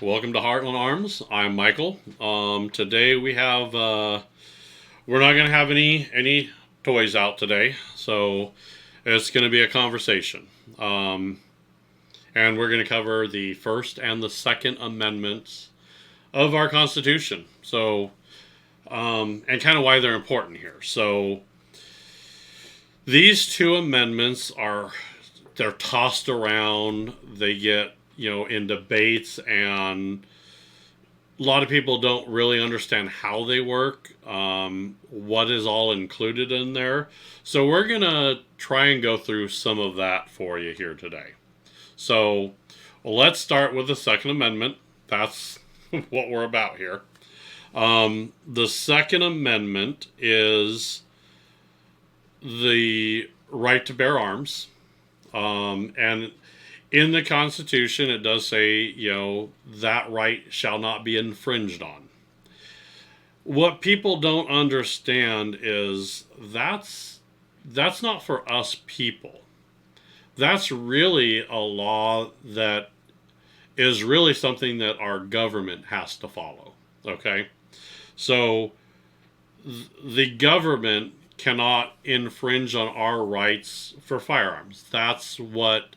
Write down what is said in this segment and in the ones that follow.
Welcome to Heartland Arms. I'm Michael. Today we have we're not going to have any toys out today, so it's going to be a conversation. Um, and we're going to cover the First and the Second Amendments of our Constitution. And kind of why they're important here. So these two amendments they're tossed around. They get in debates, and a lot of people don't really understand how they work, what is all included in there. So we're going to try and go through some of that for you here today. So let's start with the Second Amendment. That's what we're about here. The Second Amendment is the right to bear arms. And in the Constitution, it does say, that right shall not be infringed on. What people don't understand is that's not for us people. That's really a law that is really something that our government has to follow. Okay? So the government cannot infringe on our rights for firearms. That's what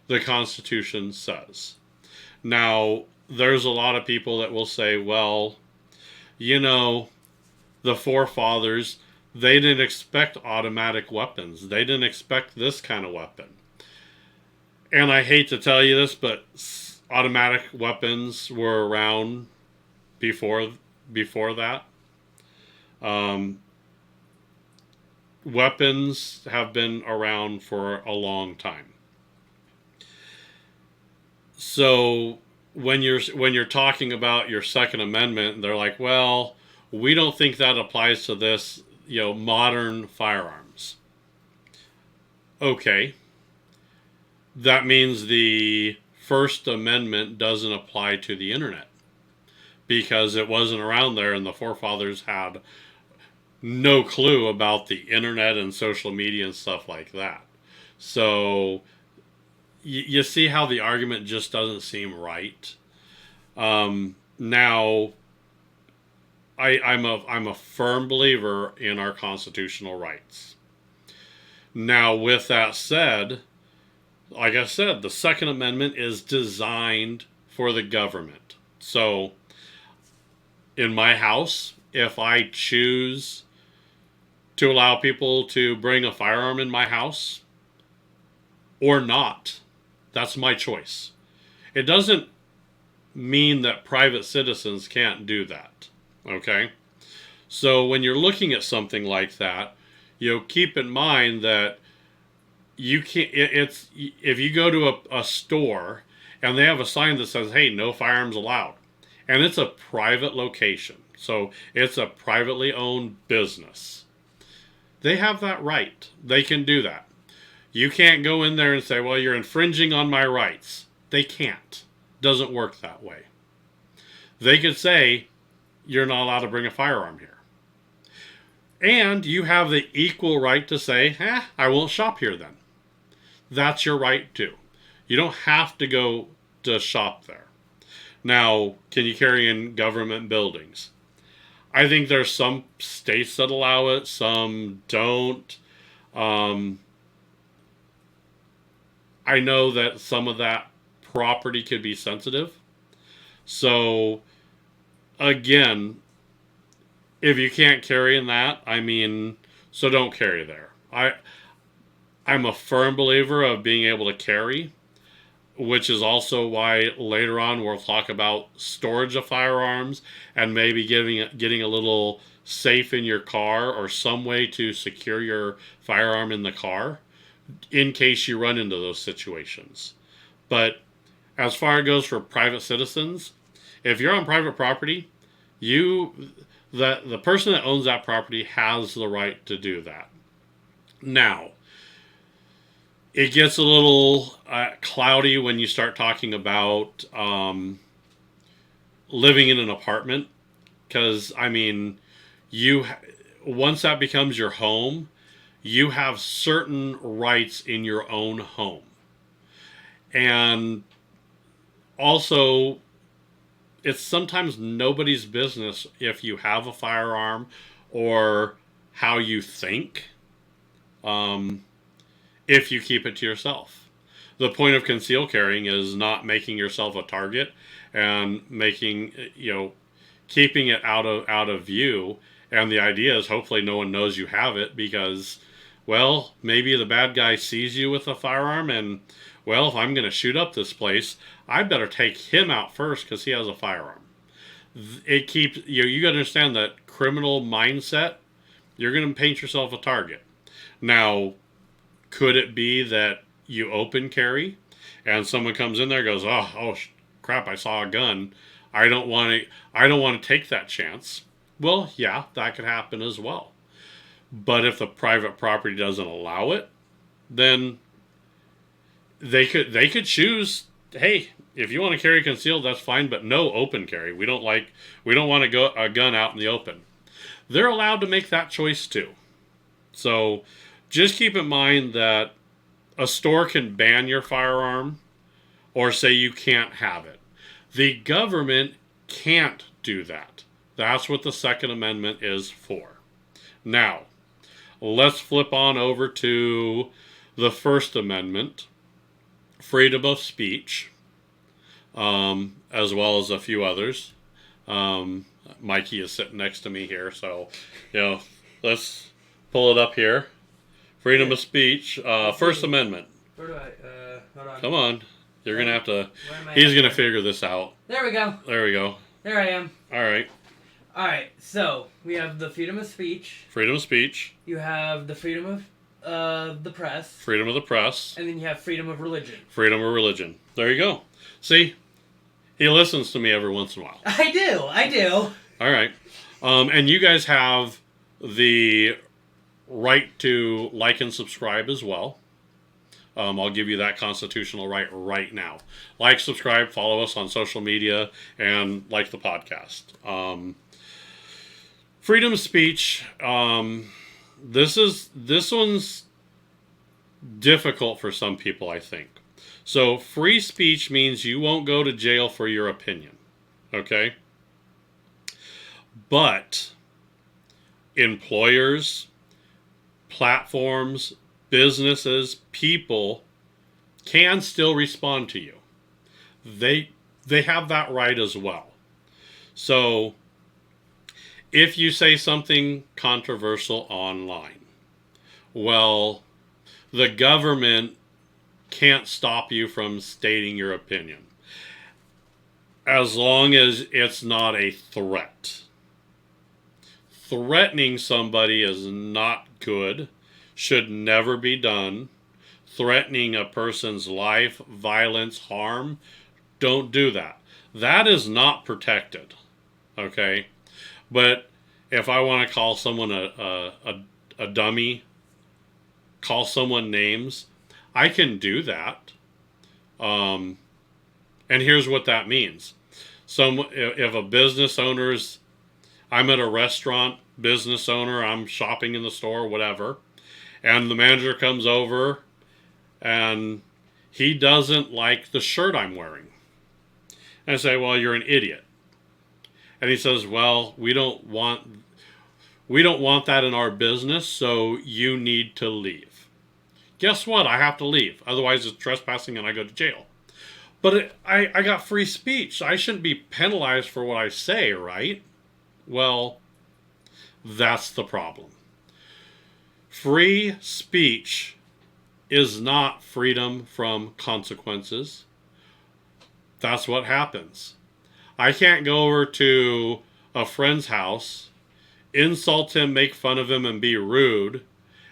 the Constitution says. Now, there's a lot of people that will say, well, the forefathers, they didn't expect automatic weapons. They didn't expect this kind of weapon. And I hate to tell you this, but automatic weapons were around before that. Weapons have been around for a long time. So when you're talking about your Second Amendment, they're like, well, we don't think that applies to this, modern firearms. Okay. That means the First Amendment doesn't apply to the internet because it wasn't around there, and the forefathers had no clue about the internet and social media and stuff like that. So you see how the argument just doesn't seem right. Now, I'm a firm believer in our constitutional rights. Now, with that said, like I said, the Second Amendment is designed for the government. So, in my house, if I choose to allow people to bring a firearm in my house or not, that's my choice. It doesn't mean that private citizens can't do that. Okay? So when you're looking at something like that, keep in mind that you can't. It's if you go to a store and they have a sign that says, "Hey, no firearms allowed," and it's a private location, so it's a privately owned business. They have that right. They can do that. You can't go in there and say, well, you're infringing on my rights. They can't. Doesn't work that way. They could say, you're not allowed to bring a firearm here. And you have the equal right to say, I won't shop here then. That's your right too. You don't have to go to shop there. Now, can you carry in government buildings? I think there's some states that allow it, some don't. I know that some of that property could be sensitive. So, again, if you can't carry in that, so don't carry there. I'm a firm believer of being able to carry, which is also why later on we'll talk about storage of firearms and maybe getting a little safe in your car or some way to secure your firearm in the car in case you run into those situations. But as far as it goes for private citizens, if you're on private property, the person that owns that property has the right to do that. Now, it gets a little cloudy when you start talking about living in an apartment, because once that becomes your home, you have certain rights in your own home. And also, it's sometimes nobody's business if you have a firearm or how you think, if you keep it to yourself. The point of concealed carrying is not making yourself a target and making, keeping it out of view. And the idea is hopefully no one knows you have it because, well, maybe the bad guy sees you with a firearm and, well, if I'm going to shoot up this place, I better take him out first because he has a firearm. It keeps, you got to understand that criminal mindset, you're going to paint yourself a target. Now, could it be that you open carry and someone comes in there and goes, oh crap, I saw a gun. I don't want to take that chance. Well, yeah, that could happen as well. But if the private property doesn't allow it, then they could choose, hey, if you want to carry concealed, that's fine, but no open carry. We don't want a gun out in the open. They're allowed to make that choice too. So just keep in mind that a store can ban your firearm or say you can't have it. The government can't do that. That's what the Second Amendment is for. Now, let's flip on over to the First Amendment, freedom of speech, as well as a few others. Mikey is sitting next to me here, so let's pull it up here. Freedom of speech, First Amendment. Where do I, hold on. Come on. You're going to have to, he's going to figure this out. There we go. There we go. There I am. All right. So we have the freedom of speech. Freedom of speech. You have the freedom of the press. Freedom of the press. And then you have freedom of religion. Freedom of religion. There you go. See, he listens to me every once in a while. I do. All right. And you guys have the right to like and subscribe as well. I'll give you that constitutional right now. Like, subscribe, follow us on social media, and like the podcast. Freedom of speech. This one's difficult for some people, I think. So free speech means you won't go to jail for your opinion. Okay? But employers, platforms, businesses, people can still respond to you. They have that right as well. So if you say something controversial online, well, the government can't stop you from stating your opinion as long as it's not a threat. Threatening somebody is not good. Should never be done. Threatening a person's life, violence, harm, don't do that. That is not protected. Okay? But if I want to call someone a dummy, call someone names, I can do that. And here's what that means. If a business owner's, I'm at a restaurant, business owner, I'm shopping in the store, whatever, and the manager comes over and he doesn't like the shirt I'm wearing. And I say, well, you're an idiot. And he says, well, we don't want that in our business, so you need to leave. Guess what? I have to leave. Otherwise it's trespassing and I go to jail. But I got free speech. I shouldn't be penalized for what I say, right? Well, that's the problem. Free speech is not freedom from consequences. That's what happens. I can't go over to a friend's house, insult him, make fun of him, and be rude,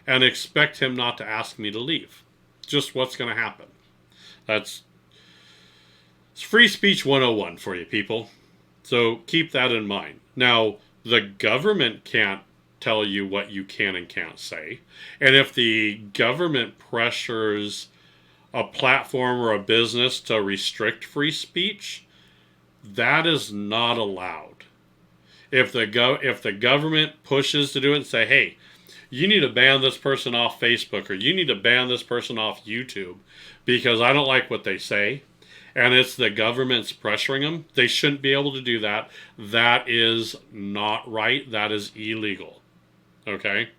and expect him not to ask me to leave. Just what's going to happen. It's free speech 101 for you people. So keep that in mind. Now, the government can't tell you what you can and can't say. And if the government pressures a platform or a business to restrict free speech, that is not allowed. If the government pushes to do it and say, hey, you need to ban this person off Facebook or you need to ban this person off YouTube because I don't like what they say, and it's the government's pressuring them, they shouldn't be able to do that. That is not right. That is illegal. Okay?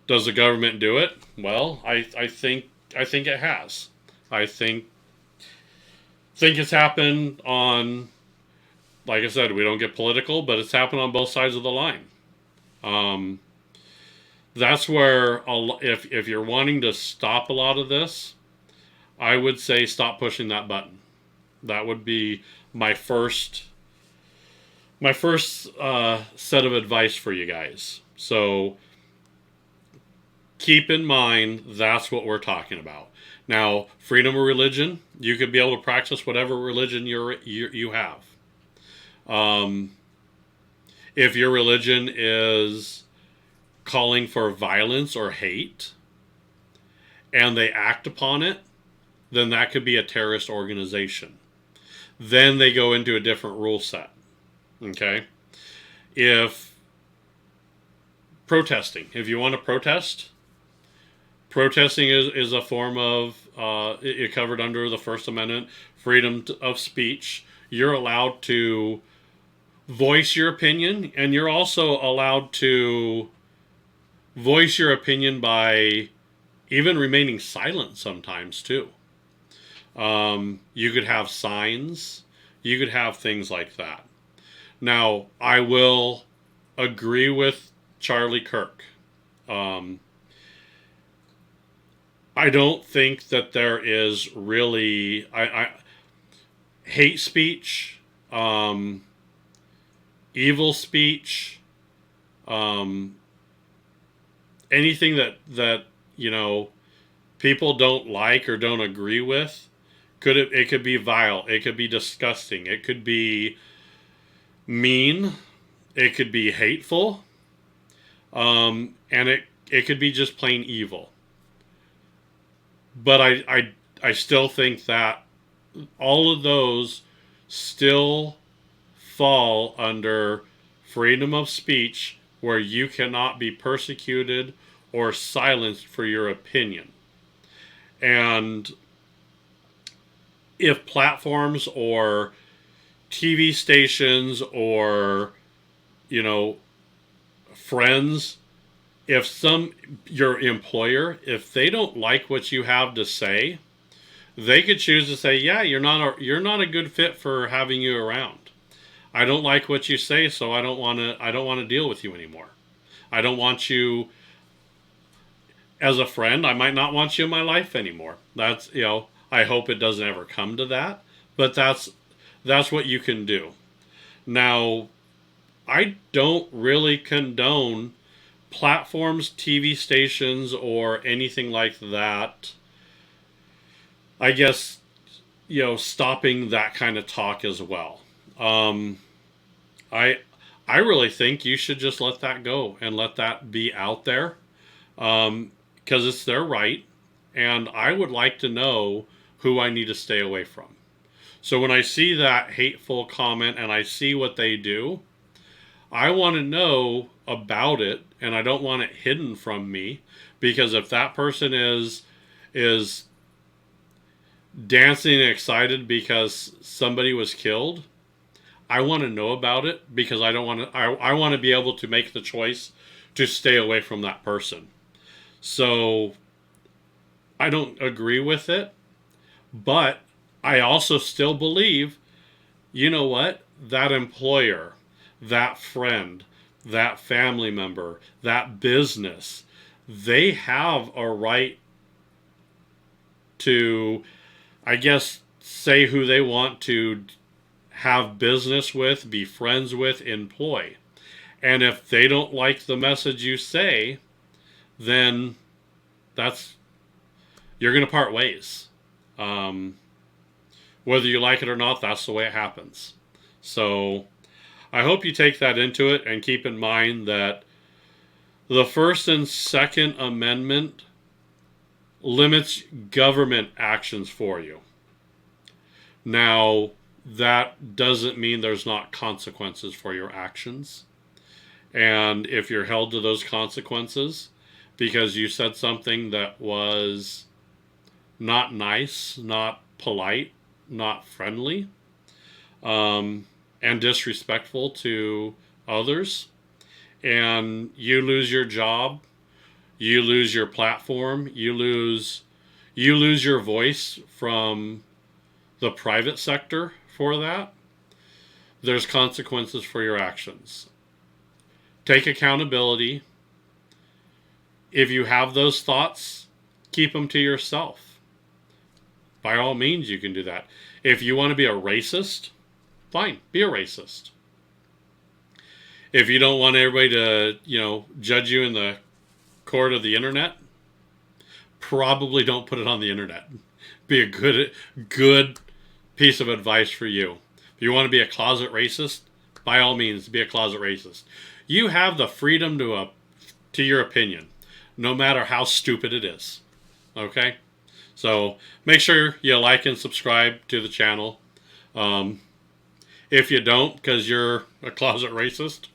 Does the government do it? Well, I think it has. I think it's happened on, like I said, we don't get political, but it's happened on both sides of the line. Um, that's where if you're wanting to stop a lot of this, I would say stop pushing that button. That would be my first set of advice for you guys. So keep in mind that's what we're talking about. Now, freedom of religion, you could be able to practice whatever religion you have. If your religion is calling for violence or hate, and they act upon it, then that could be a terrorist organization. Then they go into a different rule set. Okay? If protesting, if you want to protest, protesting is a form of, it covered under the First Amendment, freedom of speech. You're allowed to voice your opinion, and you're also allowed to voice your opinion by even remaining silent sometimes, too. You could have signs. You could have things like that. Now, I will agree with Charlie Kirk. I don't think that there is really hate speech, evil speech, anything that people don't like or don't agree with. It could be vile. It could be disgusting. It could be mean. It could be hateful. And it could be just plain evil. But I still think that all of those still fall under freedom of speech, where you cannot be persecuted or silenced for your opinion. And if platforms or TV stations or, friends, if your employer, if they don't like what you have to say, they could choose to say, yeah, you're not a good fit for having you around. I don't like what you say, so I don't want to deal with you anymore. I don't want you as a friend. I might not want you in my life anymore. That's, I hope it doesn't ever come to that, but that's what you can do. Now, I don't really condone platforms, TV stations, or anything like that. I guess, stopping that kind of talk as well. I really think you should just let that go and let that be out there, because it's their right, and I would like to know who I need to stay away from. So when I see that hateful comment and I see what they do, I want to know about it, and I don't want it hidden from me, because if that person is dancing and excited because somebody was killed, I want to know about it, because I want to be able to make the choice to stay away from that person. So I don't agree with it, but I also still believe, that employer, that friend, that family member, that business, they have a right to, I guess, say who they want to have business with, be friends with, employ. And if they don't like the message you say, then you're going to part ways. Whether you like it or not, that's the way it happens. So I hope you take that into it and keep in mind that the First and Second Amendment limits government actions for you. Now, that doesn't mean there's not consequences for your actions. And if you're held to those consequences because you said something that was not nice, not polite, not friendly, and disrespectful to others, and you lose your job, you lose your platform, you lose your voice from the private sector for that, there's consequences for your actions. Take accountability. If you have those thoughts, keep them to yourself. By all means, you can do that. If you want to be a racist, fine, be a racist. If you don't want everybody to, judge you in the court of the internet, probably don't put it on the internet. Be a good piece of advice for you. If you want to be a closet racist, by all means, be a closet racist. You have the freedom to your opinion, no matter how stupid it is. Okay? So make sure you like and subscribe to the channel. If you don't, because you're a closet racist,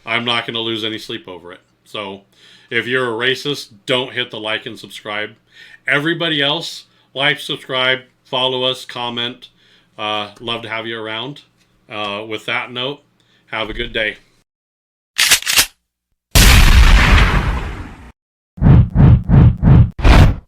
I'm not going to lose any sleep over it. So if you're a racist, don't hit the like and subscribe. Everybody else, like, subscribe, follow us, comment. Love to have you around. With that note, have a good day.